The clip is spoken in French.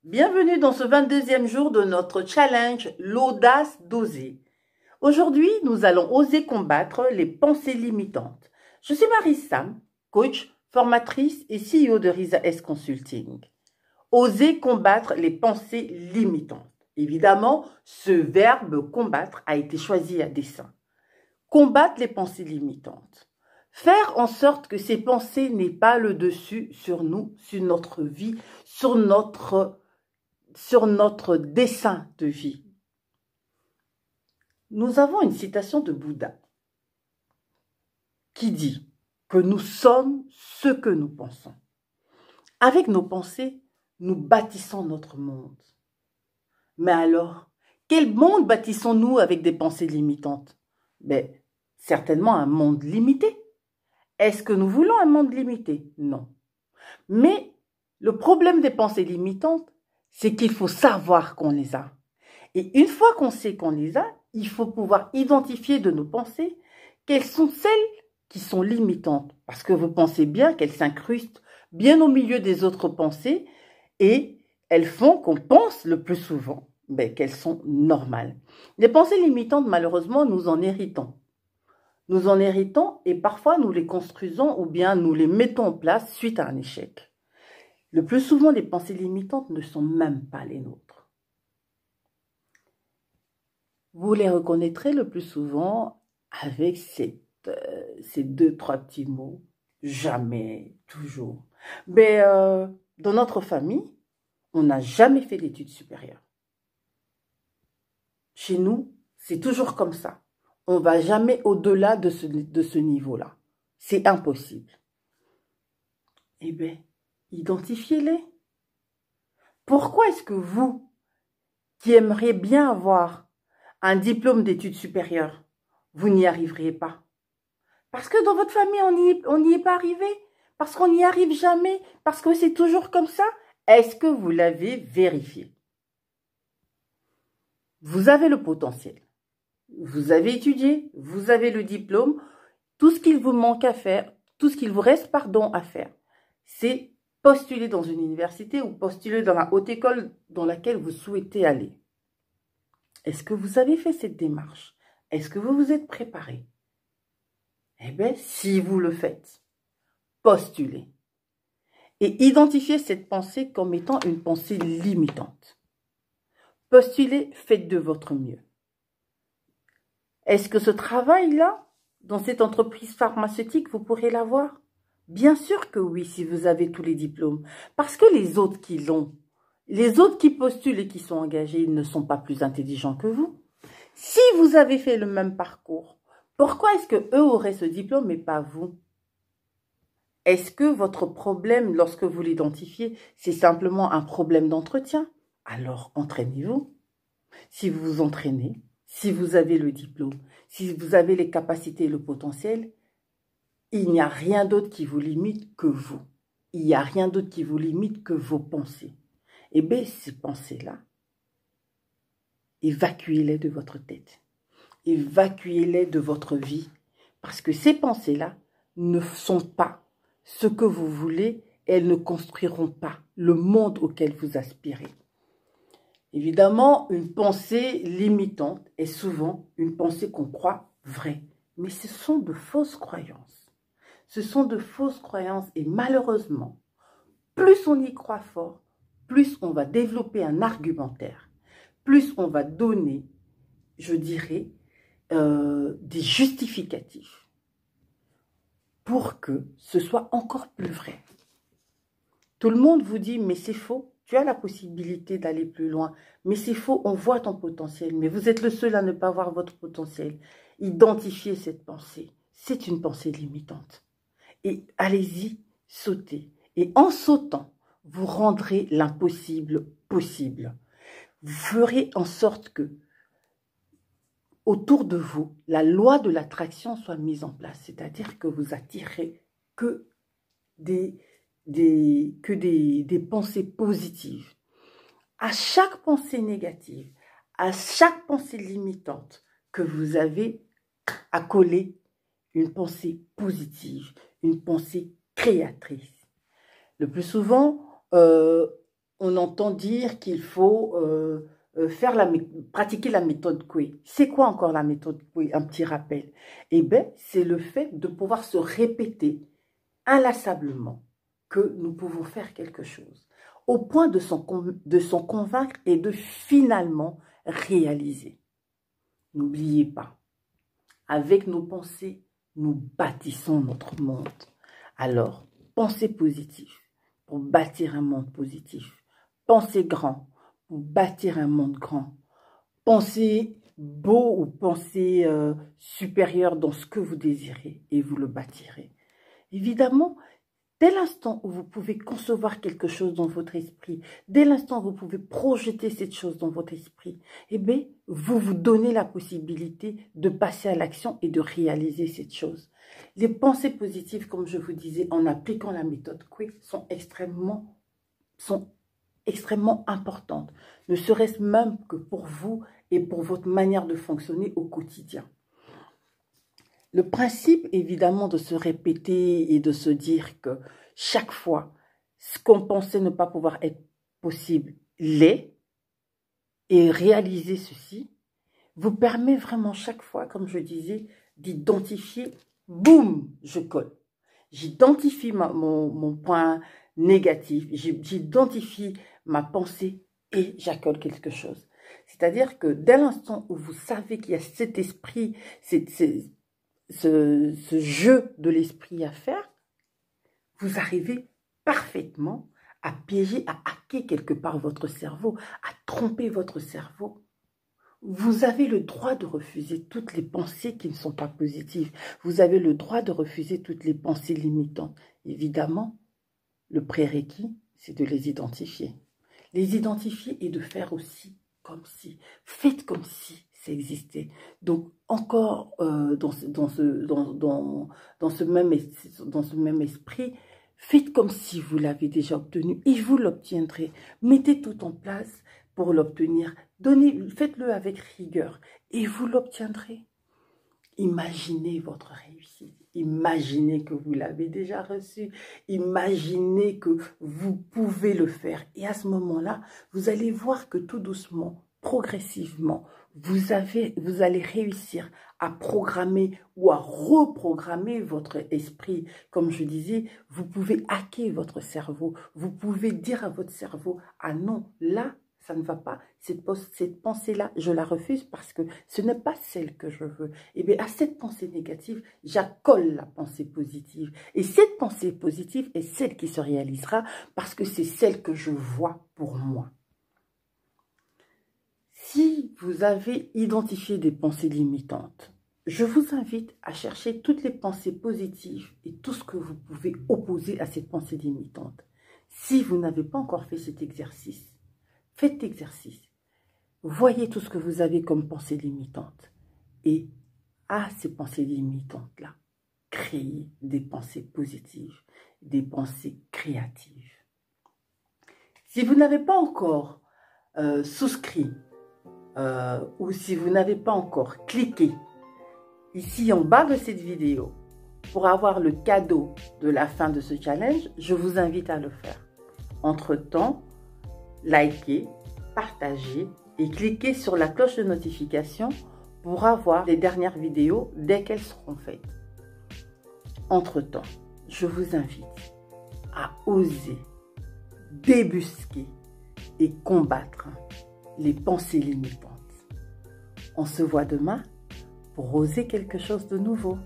Bienvenue dans ce 22e jour de notre challenge, l'audace d'oser. Aujourd'hui, nous allons oser combattre les pensées limitantes. Je suis Marie Sam, coach, formatrice et CEO de Risa S Consulting. Oser combattre les pensées limitantes. Évidemment, ce verbe combattre a été choisi à dessein. Combattre les pensées limitantes. Faire en sorte que ces pensées n'aient pas le dessus sur nous, sur notre vie, sur notre dessein de vie. Nous avons une citation de Bouddha qui dit que nous sommes ce que nous pensons. Avec nos pensées, nous bâtissons notre monde. Mais alors, quel monde bâtissons-nous avec des pensées limitantes? Certainement un monde limité. Est-ce que nous voulons un monde limité? Non. Mais le problème des pensées limitantes, c'est qu'il faut savoir qu'on les a. Et une fois qu'on sait qu'on les a, il faut pouvoir identifier de nos pensées quelles sont celles qui sont limitantes. Parce que vous pensez bien qu'elles s'incrustent bien au milieu des autres pensées et elles font qu'on pense le plus souvent qu'elles sont normales. Les pensées limitantes, malheureusement, nous en héritons. Nous en héritons et parfois nous les construisons ou bien nous les mettons en place suite à un échec. Le plus souvent, les pensées limitantes ne sont même pas les nôtres. Vous les reconnaîtrez le plus souvent avec ces 2-3 petits mots. Jamais, toujours. Dans notre famille, on n'a jamais fait d'études supérieures. Chez nous, c'est toujours comme ça. On ne va jamais au-delà de ce niveau-là. C'est impossible. Identifiez-les. Pourquoi est-ce que vous, qui aimeriez bien avoir un diplôme d'études supérieures, vous n'y arriveriez pas? Parce que dans votre famille, on n'y est pas arrivé? Parce qu'on n'y arrive jamais? Parce que c'est toujours comme ça? Est-ce que vous l'avez vérifié? Vous avez le potentiel. Vous avez étudié, vous avez le diplôme. Tout ce qu'il vous manque à faire, tout ce qu'il vous reste, à faire, c'est postuler dans une université ou postuler dans la haute école dans laquelle vous souhaitez aller. Est-ce que vous avez fait cette démarche? Est-ce que vous vous êtes préparé? Si vous le faites, postulez. Et identifiez cette pensée comme étant une pensée limitante. Postulez, faites de votre mieux. Est-ce que ce travail-là, dans cette entreprise pharmaceutique, vous pourrez l'avoir? Bien sûr que oui, si vous avez tous les diplômes. Parce que les autres qui l'ont, les autres qui postulent et qui sont engagés, ils ne sont pas plus intelligents que vous. Si vous avez fait le même parcours, pourquoi est-ce qu'eux auraient ce diplôme et pas vous? Est-ce que votre problème, lorsque vous l'identifiez, c'est simplement un problème d'entretien? Alors, entraînez-vous. Si vous vous entraînez, si vous avez le diplôme, si vous avez les capacités et le potentiel, il n'y a rien d'autre qui vous limite que vous. Il n'y a rien d'autre qui vous limite que vos pensées. Ces pensées-là, évacuez-les de votre tête. Évacuez-les de votre vie. Parce que ces pensées-là ne sont pas ce que vous voulez et elles ne construiront pas le monde auquel vous aspirez. Évidemment, une pensée limitante est souvent une pensée qu'on croit vraie. Mais ce sont de fausses croyances. Ce sont de fausses croyances et malheureusement, plus on y croit fort, plus on va développer un argumentaire, plus on va donner, je dirais, des justificatifs pour que ce soit encore plus vrai. Tout le monde vous dit, mais c'est faux, tu as la possibilité d'aller plus loin, mais c'est faux, on voit ton potentiel, mais vous êtes le seul à ne pas voir votre potentiel. Identifiez cette pensée, c'est une pensée limitante. Et allez-y, sautez. Et en sautant, vous rendrez l'impossible possible. Vous ferez en sorte que, autour de vous, la loi de l'attraction soit mise en place. C'est-à-dire que vous attirez que des pensées positives. À chaque pensée négative, à chaque pensée limitante que vous avez à coller une pensée positive, une pensée créatrice. Le plus souvent, on entend dire qu'il faut pratiquer la méthode Coué. C'est quoi encore la méthode Coué? Un petit rappel. Eh bien, c'est le fait de pouvoir se répéter inlassablement que nous pouvons faire quelque chose, au point de s'en convaincre et de finalement réaliser. N'oubliez pas, avec nos pensées, nous bâtissons notre monde. Alors, pensez positif pour bâtir un monde positif. Pensez grand pour bâtir un monde grand. Pensez beau ou pensez supérieur dans ce que vous désirez et vous le bâtirez. Évidemment, dès l'instant où vous pouvez concevoir quelque chose dans votre esprit, dès l'instant où vous pouvez projeter cette chose dans votre esprit, eh bien, vous vous donnez la possibilité de passer à l'action et de réaliser cette chose. Les pensées positives, comme je vous disais, en appliquant la méthode Coué, sont extrêmement importantes, ne serait-ce même que pour vous et pour votre manière de fonctionner au quotidien. Le principe, évidemment, de se répéter et de se dire que chaque fois, ce qu'on pensait ne pas pouvoir être possible l'est, et réaliser ceci, vous permet vraiment chaque fois, comme je disais, d'identifier, boum, je colle. J'identifie mon point négatif, j'identifie ma pensée et j'accole quelque chose. C'est-à-dire que dès l'instant où vous savez qu'il y a cet esprit, ce jeu de l'esprit à faire, vous arrivez parfaitement à piéger, à hacker quelque part votre cerveau, à tromper votre cerveau. Vous avez le droit de refuser toutes les pensées qui ne sont pas positives. Vous avez le droit de refuser toutes les pensées limitantes. Évidemment, le prérequis, c'est de les identifier. Les identifier et de faire aussi comme si. Faites comme si ça existait. Donc, encore dans ce même esprit, faites comme si vous l'avez déjà obtenu et vous l'obtiendrez. Mettez tout en place pour l'obtenir. Faites-le avec rigueur et vous l'obtiendrez. Imaginez votre réussite. Imaginez que vous l'avez déjà reçu. Imaginez que vous pouvez le faire. Et à ce moment-là, vous allez voir que tout doucement, progressivement, vous allez réussir à programmer ou à reprogrammer votre esprit. Comme je disais, vous pouvez hacker votre cerveau. Vous pouvez dire à votre cerveau, ah non, là, ça ne va pas, cette pensée-là, je la refuse parce que ce n'est pas celle que je veux. Et bien, à cette pensée négative, j'accole la pensée positive. Et cette pensée positive est celle qui se réalisera parce que c'est celle que je vois pour moi. Si vous avez identifié des pensées limitantes, je vous invite à chercher toutes les pensées positives et tout ce que vous pouvez opposer à cette pensée limitante. Si vous n'avez pas encore fait cet exercice, faites l'exercice. Voyez tout ce que vous avez comme pensée limitante. Et à ces pensées limitantes-là, créez des pensées positives, des pensées créatives. Si vous n'avez pas encore souscrit ou si vous n'avez pas encore cliqué ici en bas de cette vidéo pour avoir le cadeau de la fin de ce challenge, je vous invite à le faire. Entre-temps, likez, partagez et cliquez sur la cloche de notification pour avoir les dernières vidéos dès qu'elles seront faites. Entre-temps, je vous invite à oser débusquer et combattre les pensées limitantes. On se voit demain pour oser quelque chose de nouveau.